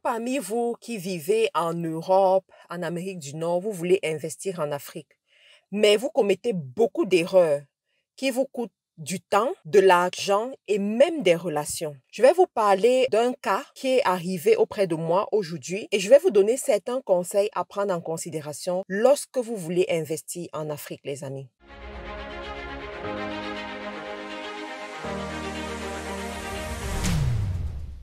parmi vous qui vivez en Europe, en Amérique du Nord, vous voulez investir en Afrique, mais vous commettez beaucoup d'erreurs qui vous coûtent du temps, de l'argent et même des relations. Je vais vous parler d'un cas qui est arrivé auprès de moi aujourd'hui et je vais vous donner certains conseils à prendre en considération lorsque vous voulez investir en Afrique, les amis.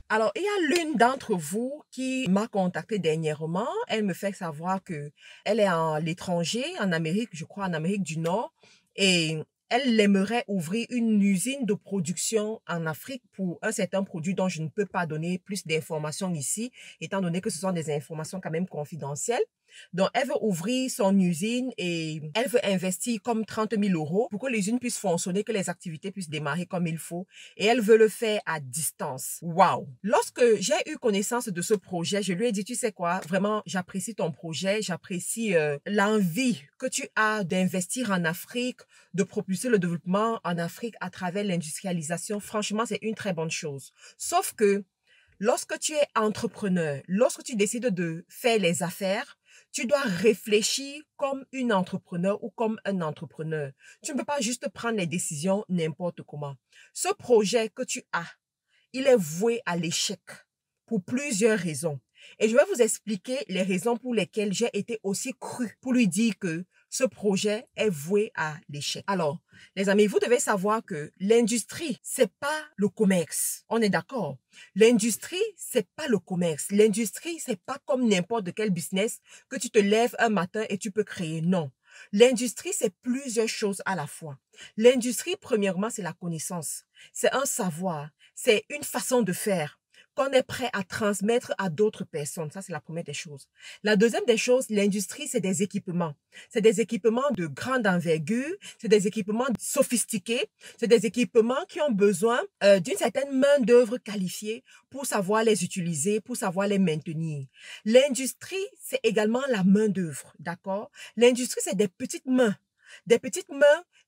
Alors, il y a l'une d'entre vous qui m'a contacté dernièrement. Elle me fait savoir que elle est à l'étranger, en Amérique, je crois en Amérique du Nord, et elle aimerait ouvrir une usine de production en Afrique pour un certain produit dont je ne peux pas donner plus d'informations ici, étant donné que ce sont des informations quand même confidentielles. Donc, elle veut ouvrir son usine et elle veut investir comme 30 000 € pour que l'usine puisse fonctionner, que les activités puissent démarrer comme il faut. Et elle veut le faire à distance. Waouh! Lorsque j'ai eu connaissance de ce projet, je lui ai dit, tu sais quoi, vraiment, j'apprécie ton projet, j'apprécie l'envie que tu as d'investir en Afrique, de propulser le développement en Afrique à travers l'industrialisation. Franchement, c'est une très bonne chose. Sauf que lorsque tu es entrepreneur, lorsque tu décides de faire les affaires, tu dois réfléchir comme une entrepreneur ou comme un entrepreneur. Tu ne peux pas juste prendre les décisions n'importe comment. Ce projet que tu as, il est voué à l'échec pour plusieurs raisons. Et je vais vous expliquer les raisons pour lesquelles j'ai été aussi crue pour lui dire que ce projet est voué à l'échec. Alors, les amis, vous devez savoir que l'industrie, c'est pas le commerce. On est d'accord? L'industrie, c'est pas le commerce. L'industrie, c'est pas comme n'importe quel business que tu te lèves un matin et tu peux créer. Non. L'industrie, c'est plusieurs choses à la fois. L'industrie, premièrement, c'est la connaissance. C'est un savoir. C'est une façon de faire qu'on est prêt à transmettre à d'autres personnes. Ça, c'est la première des choses. La deuxième des choses, l'industrie, c'est des équipements. C'est des équipements de grande envergure, c'est des équipements sophistiqués, c'est des équipements qui ont besoin d'une certaine main-d'œuvre qualifiée pour savoir les utiliser, pour savoir les maintenir. L'industrie, c'est également la main-d'œuvre, d'accord? L'industrie, c'est des petites mains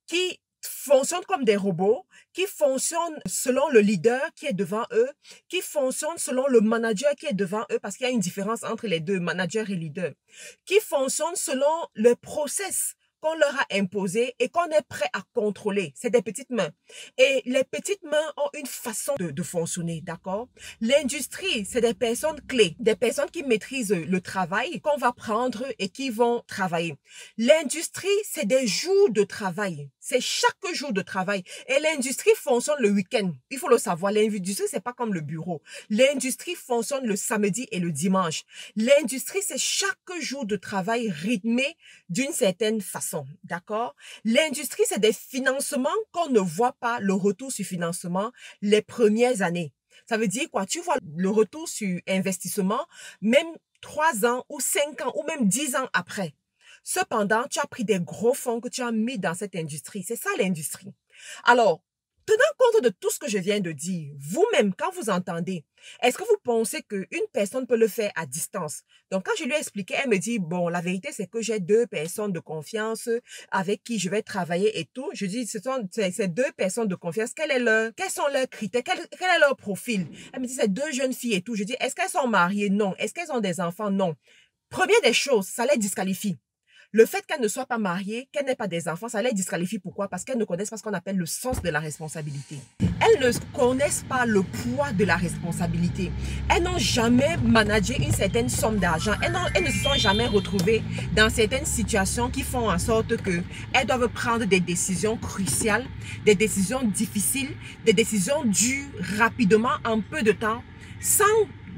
qui fonctionnent comme des robots, qui fonctionnent selon le leader qui est devant eux, qui fonctionnent selon le manager qui est devant eux, parce qu'il y a une différence entre les deux, manager et leader, qui fonctionnent selon le process qu'on leur a imposé et qu'on est prêt à contrôler. C'est des petites mains. Et les petites mains ont une façon de fonctionner, d'accord? L'industrie, c'est des personnes clés, des personnes qui maîtrisent le travail qu'on va prendre et qui vont travailler. L'industrie, c'est des jours de travail. C'est chaque jour de travail. Et l'industrie fonctionne le week-end. Il faut le savoir. L'industrie, c'est pas comme le bureau. L'industrie fonctionne le samedi et le dimanche. L'industrie, c'est chaque jour de travail rythmé d'une certaine façon. D'accord? L'industrie, c'est des financements qu'on ne voit pas le retour sur financement les premières années. Ça veut dire quoi? Tu vois le retour sur investissement même 3 ans ou 5 ans ou même 10 ans après. Cependant, tu as pris des gros fonds que tu as mis dans cette industrie. C'est ça l'industrie. Alors, tenant compte de tout ce que je viens de dire, vous-même, quand vous entendez, est-ce que vous pensez qu'une personne peut le faire à distance? Donc, quand je lui ai expliqué, elle me dit, bon, la vérité, c'est que j'ai 2 personnes de confiance avec qui je vais travailler et tout. Je dis, ce sont ces 2 personnes de confiance, quels sont leurs critères, quel est leur profil? Elle me dit, c'est 2 jeunes filles et tout. Je dis, est-ce qu'elles sont mariées? Non. Est-ce qu'elles ont des enfants? Non. Première des choses, ça les disqualifie. Le fait qu'elles ne soient pas mariées, qu'elles n'aient pas des enfants, ça les disqualifie. Pourquoi? Parce qu'elles ne connaissent pas ce qu'on appelle le sens de la responsabilité. Elles ne connaissent pas le poids de la responsabilité. Elles n'ont jamais managé une certaine somme d'argent. Elles ne se sont jamais retrouvées dans certaines situations qui font en sorte qu'elles doivent prendre des décisions cruciales, des décisions difficiles, des décisions dures rapidement en peu de temps, sans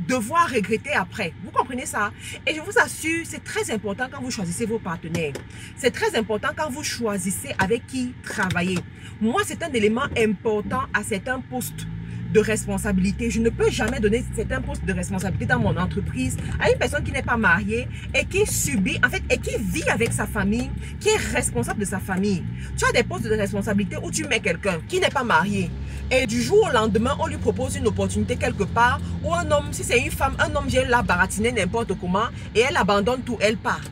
devoir regretter après. Vous comprenez ça? Et je vous assure, c'est très important quand vous choisissez vos partenaires. C'est très important quand vous choisissez avec qui travailler. Moi, c'est un élément important à certains postes de responsabilité. Je ne peux jamais donner certains postes de responsabilité dans mon entreprise à une personne qui n'est pas mariée et qui subit, en fait, et qui vit avec sa famille, qui est responsable de sa famille. Tu as des postes de responsabilité où tu mets quelqu'un qui n'est pas marié. Et du jour au lendemain, on lui propose une opportunité quelque part où un homme, si c'est une femme, un homme vient la baratiner n'importe comment et elle abandonne tout, elle part.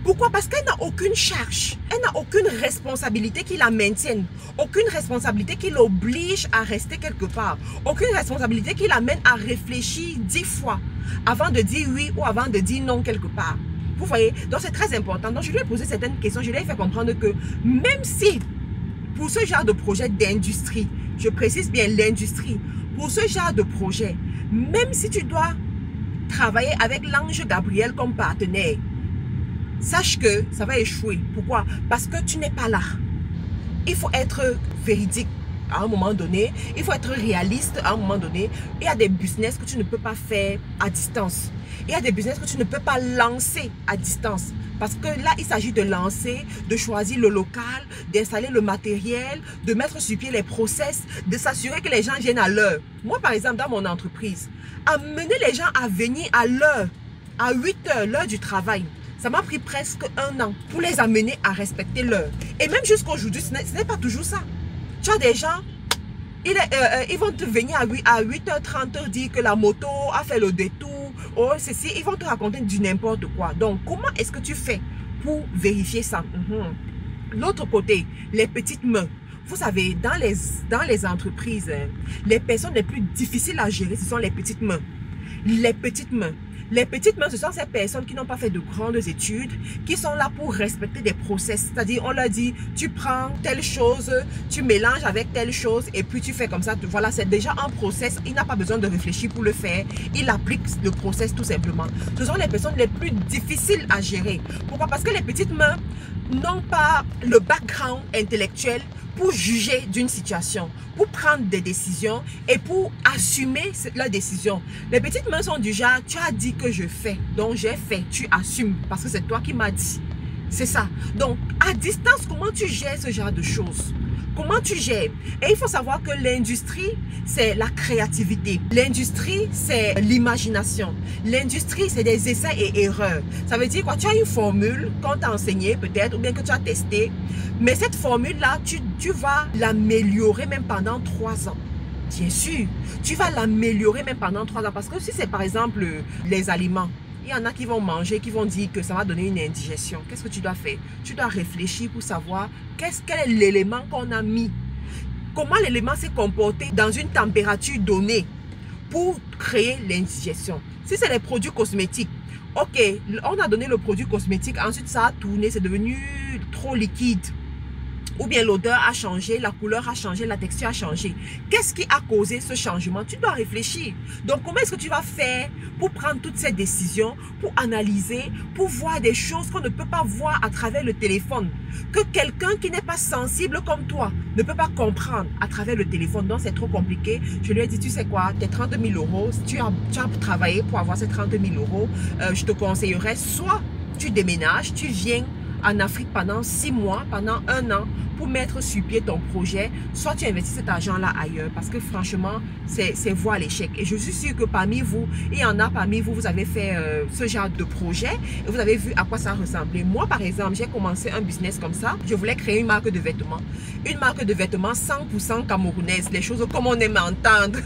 Pourquoi? Parce qu'elle n'a aucune charge, elle n'a aucune responsabilité qui la maintienne, aucune responsabilité qui l'oblige à rester quelque part, aucune responsabilité qui l'amène à réfléchir 10 fois avant de dire oui ou avant de dire non quelque part. Vous voyez? Donc c'est très important. Donc je lui ai posé certaines questions, je lui ai fait comprendre que même si pour ce genre de projet d'industrie, je précise bien l'industrie, pour ce genre de projet, même si tu dois travailler avec l'ange Gabriel comme partenaire, sache que ça va échouer. Pourquoi? Parce que tu n'es pas là. Il faut être véridique à un moment donné. Il faut être réaliste à un moment donné. Il y a des business que tu ne peux pas faire à distance. Il y a des business que tu ne peux pas lancer à distance. Parce que là, il s'agit de lancer, de choisir le local, d'installer le matériel, de mettre sur pied les process, de s'assurer que les gens viennent à l'heure. Moi, par exemple, dans mon entreprise, amener les gens à venir à l'heure, à 8 heures, l'heure du travail, ça m'a pris presque 1 an pour les amener à respecter l'heure. Et même jusqu'aujourd'hui, ce n'est pas toujours ça. Tu as des gens, ils vont te venir à 8h30 dire que la moto a fait le détour. Oh, ceci, ils vont te raconter du n'importe quoi. Donc, comment est-ce que tu fais pour vérifier ça? L'autre côté, les petites mains. Vous savez, dans les entreprises, les personnes les plus difficiles à gérer, ce sont les petites mains. Les petites mains. Les petites mains, ce sont ces personnes qui n'ont pas fait de grandes études, qui sont là pour respecter des process. C'est-à-dire, on leur dit, tu prends telle chose, tu mélanges avec telle chose, et puis tu fais comme ça. Voilà, c'est déjà un process. Il n'a pas besoin de réfléchir pour le faire. Il applique le process tout simplement. Ce sont les personnes les plus difficiles à gérer. Pourquoi? Parce que les petites mains n'ont pas le background intellectuel pour juger d'une situation, pour prendre des décisions et pour assumer la décision. Les petites mains sont du genre, tu as dit que je fais, donc j'ai fait, tu assumes, parce que c'est toi qui m'as dit. C'est ça. Donc, à distance, comment tu gères ce genre de choses? Comment tu gères? Et il faut savoir que l'industrie, c'est la créativité. L'industrie, c'est l'imagination. L'industrie, c'est des essais et erreurs. Ça veut dire quoi? Tu as une formule qu'on t'a enseignée peut-être, ou bien que tu as testé. Mais cette formule-là, tu vas l'améliorer même pendant 3 ans. Bien sûr, tu vas l'améliorer même pendant 3 ans. Parce que si c'est par exemple les aliments, il y en a qui vont manger, qui vont dire que ça va donner une indigestion. Qu'est-ce que tu dois faire? Tu dois réfléchir pour savoir quel est l'élément qu'on a mis. Comment l'élément s'est comporté dans une température donnée pour créer l'indigestion. Si c'est les produits cosmétiques, ok, on a donné le produit cosmétique, ensuite ça a tourné, c'est devenu trop liquide. Ou bien l'odeur a changé, la couleur a changé, la texture a changé. Qu'est-ce qui a causé ce changement? Tu dois réfléchir. Donc, comment est-ce que tu vas faire pour prendre toutes ces décisions, pour analyser, pour voir des choses qu'on ne peut pas voir à travers le téléphone, que quelqu'un qui n'est pas sensible comme toi ne peut pas comprendre à travers le téléphone. Donc, c'est trop compliqué. Je lui ai dit, tu sais quoi, tes 30 000 euros, si tu as travaillé pour avoir ces 30 000 euros, je te conseillerais soit tu déménages, tu viens en Afrique pendant 6 mois, pendant 1 an, pour mettre sur pied ton projet, soit tu investis cet argent-là ailleurs, parce que franchement, c'est voie à l'échec. Et je suis sûre que parmi vous, il y en a parmi vous, vous avez fait ce genre de projet, et vous avez vu à quoi ça ressemblait. Moi, par exemple, j'ai commencé un business comme ça. Je voulais créer une marque de vêtements. Une marque de vêtements 100% camerounaise, les choses comme on aime entendre.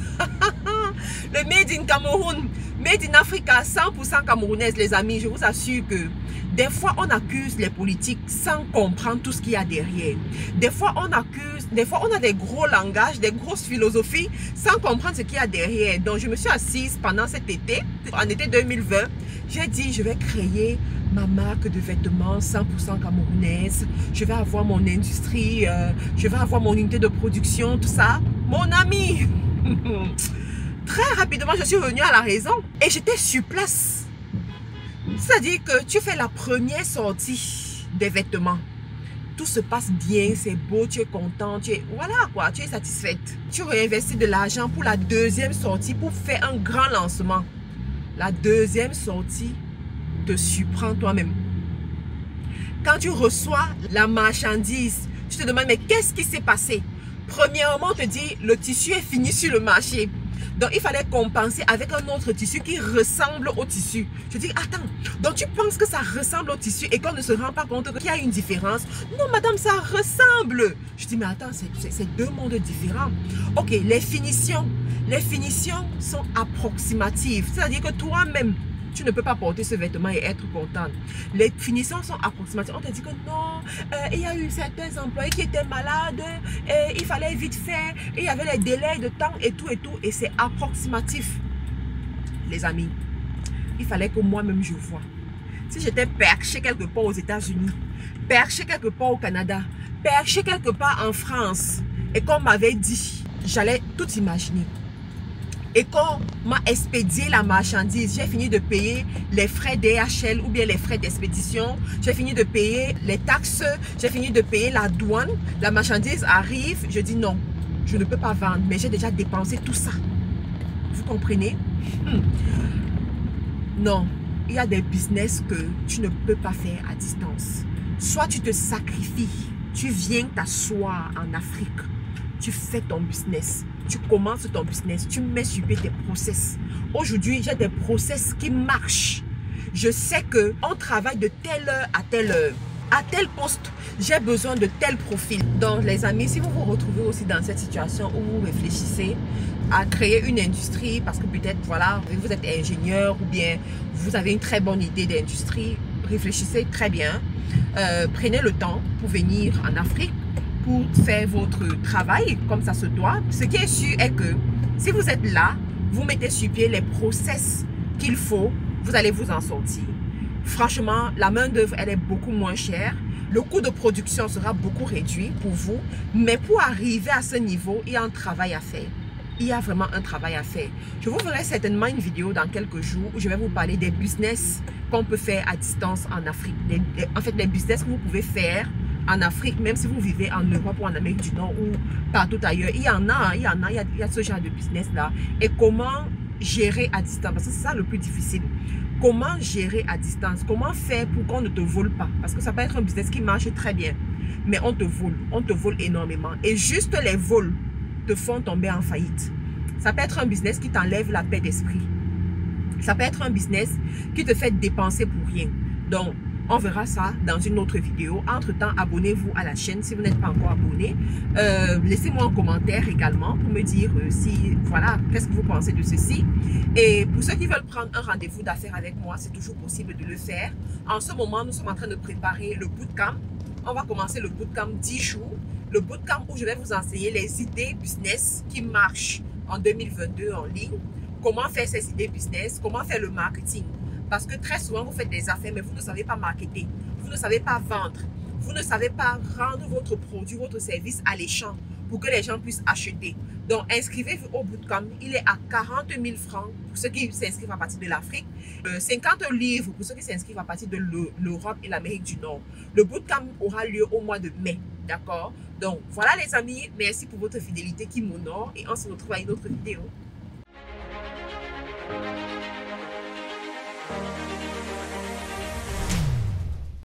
Le Made in Cameroun, Made in Africa, 100% camerounaise, les amis. Je vous assure que des fois, on accuse les politiques sans comprendre tout ce qu'il y a derrière. Des fois, on accuse, des fois, on a des gros langages, des grosses philosophies sans comprendre ce qu'il y a derrière. Donc, je me suis assise pendant cet été, en été 2020. J'ai dit, je vais créer ma marque de vêtements 100% camerounaise. Je vais avoir mon industrie, je vais avoir mon unité de production, tout ça. Mon ami, très rapidement, je suis revenue à la raison et j'étais sur place. C'est-à-dire que tu fais la première sortie des vêtements. Tout se passe bien, c'est beau, tu es content, voilà quoi, tu es satisfaite. Tu réinvestis de l'argent pour la deuxième sortie, pour faire un grand lancement. La deuxième sortie te surprend toi-même. Quand tu reçois la marchandise, tu te demandes, mais qu'est-ce qui s'est passé? Premièrement, on te dit, le tissu est fini sur le marché. Donc, il fallait compenser avec un autre tissu qui ressemble au tissu. Je dis, attends, donc tu penses que ça ressemble au tissu et qu'on ne se rend pas compte qu'il y a une différence? Non, madame, ça ressemble. Je dis, mais attends, c'est 2 mondes différents. Ok, les finitions sont approximatives. C'est-à-dire que toi-même, Tu ne peux pas porter ce vêtement et être contente. Les finitions sont approximatives. On te dit que non, il y a eu certains employés qui étaient malades, et il fallait vite faire, et il y avait les délais de temps et tout, et c'est approximatif. Les amis, il fallait que moi-même je vois. Si j'étais perché quelque part aux États-Unis, perché quelque part au Canada, perché quelque part en France, et qu'on m'avait dit, j'allais tout imaginer. Et quand on m'a expédié la marchandise, j'ai fini de payer les frais DHL ou bien les frais d'expédition, j'ai fini de payer les taxes, j'ai fini de payer la douane, la marchandise arrive, je dis non, je ne peux pas vendre, mais j'ai déjà dépensé tout ça. Vous comprenez? Non, il y a des business que tu ne peux pas faire à distance. Soit tu te sacrifies, tu viens t'asseoir en Afrique, tu fais ton business, tu commences ton business, tu mets sur pied tes process. Aujourd'hui, j'ai des process qui marchent. Je sais qu'on travaille de telle heure à telle heure. À tel poste, j'ai besoin de tel profil. Donc, les amis, si vous vous retrouvez aussi dans cette situation où vous réfléchissez à créer une industrie, parce que peut-être, voilà, vous êtes ingénieur ou bien vous avez une très bonne idée d'industrie, réfléchissez très bien. Prenez le temps pour venir en Afrique, pour faire votre travail comme ça se doit. Ce qui est sûr est que si vous êtes là, vous mettez sur pied les process qu'il faut, vous allez vous en sortir. Franchement, la main d'œuvre, elle est beaucoup moins chère. Le coût de production sera beaucoup réduit pour vous. Mais pour arriver à ce niveau, il y a un travail à faire. Il y a vraiment un travail à faire. Je vous ferai certainement une vidéo dans quelques jours où je vais vous parler des business qu'on peut faire à distance en Afrique. En fait, les business que vous pouvez faire en Afrique, même si vous vivez en Europe ou en Amérique du Nord ou partout ailleurs. Il y a ce genre de business-là. Et comment gérer à distance? Parce que c'est ça le plus difficile. Comment gérer à distance? Comment faire pour qu'on ne te vole pas? Parce que ça peut être un business qui marche très bien, mais on te vole énormément. Et juste les vols te font tomber en faillite. Ça peut être un business qui t'enlève la paix d'esprit. Ça peut être un business qui te fait dépenser pour rien. Donc, on verra ça dans une autre vidéo. Entre-temps, abonnez-vous à la chaîne si vous n'êtes pas encore abonné. Laissez-moi un commentaire également pour me dire si, voilà, qu'est-ce que vous pensez de ceci. Et pour ceux qui veulent prendre un rendez-vous d'affaires avec moi, c'est toujours possible de le faire. En ce moment, nous sommes en train de préparer le bootcamp. On va commencer le bootcamp 10 jours. Le bootcamp où je vais vous enseigner les idées business qui marchent en 2022 en ligne. Comment faire ces idées business, comment faire le marketing. Parce que très souvent, vous faites des affaires, mais vous ne savez pas marketer. Vous ne savez pas vendre. Vous ne savez pas rendre votre produit, votre service alléchant pour que les gens puissent acheter. Donc, inscrivez-vous au bootcamp. Il est à 40 000 francs pour ceux qui s'inscrivent à partir de l'Afrique. 50 livres pour ceux qui s'inscrivent à partir de l'Europe et l'Amérique du Nord. Le bootcamp aura lieu au mois de mai. D'accord? Donc, voilà les amis. Merci pour votre fidélité qui m'honore. Et on se retrouve à une autre vidéo.